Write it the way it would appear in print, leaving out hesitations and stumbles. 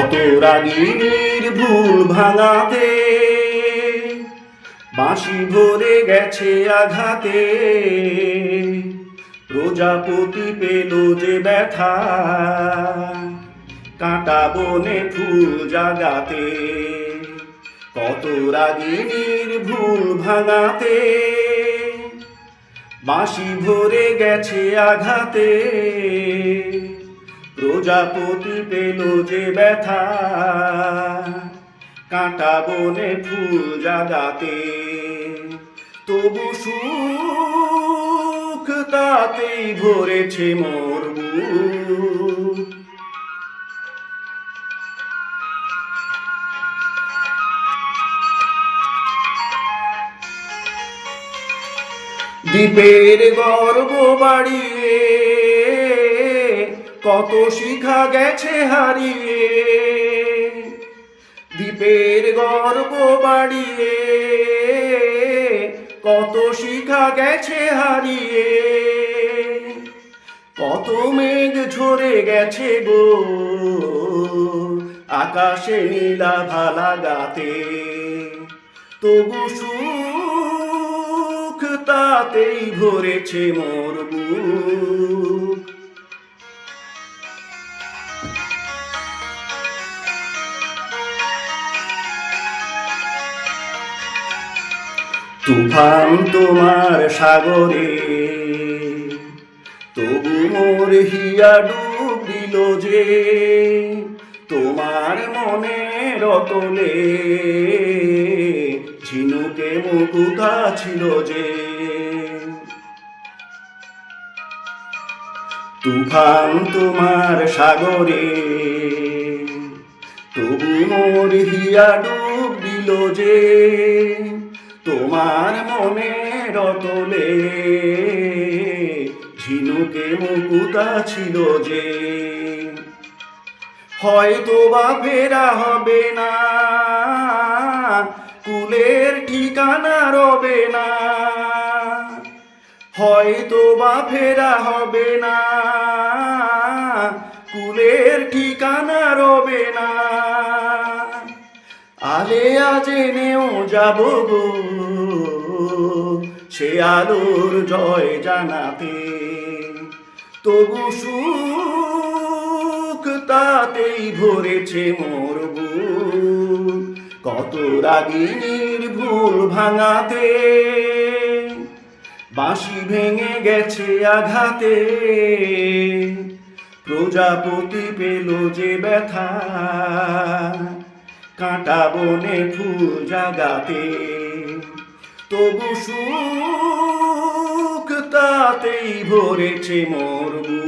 কত রাগিনীর ভুল ভাঙাতে বাঁশি ভরে গেছে আঘাতে, প্রজাপতি পেল যে ব্যথা কাঁটা বনে ফুল জাগাতে। কত রাগিনীর ভুল ভাঙাতে বাঁশি ভরে গেছে আঘাতে, প্রজাপতি পেল যে ব্যথা কাঁটা বনে ফুল জাগাতে। তবু সুখ তাতেই ভরেছে মোর বুক। দ্বীপের গর্ব বাড়িয়ে কত শিখা গেছে হারিয়ে, দ্বীপের গর্ব বাড়িয়ে কত শিখা গেছে হারিয়ে। কত মেঘ ঝরে গেছে গো আকাশে নীলা ভালা গাতে, তবু সুখ তাতেই ভরেছে মোর বুক। তুফান তোমার সাগরে তবু মোর হিয়া ডুব দিল যে, তোমার মনের অতলে ঝিনুকে মুকুতা ছিল যে। তুফান তোমার সাগরে তবু মোর হিয়া ডুব দিল যে, তোমার মনের অতলে ঝিনুকে মুকুতা ছিল যে। হয়তো বা ফেরা হবে না, কুলের ঠিকানা রবে না, হয়তো বা ফেরা হবে না, কুলের ঠিকানা রবে না। আলেয়া জেনেও যাব গো সে আলোর জয় জানাতে, তবু সুখ তাতেই ভরেছে মোর বুক। কত রাগিনীর ভুল ভাঙাতে বাঁশি ভেঙে গেছে আঘাতে, প্রজাপতি পেল যে ব্যথা কাঁটা বনে ফুল জাগাতে, তবু সুখ তাতেই ভরেছে মোর বুক।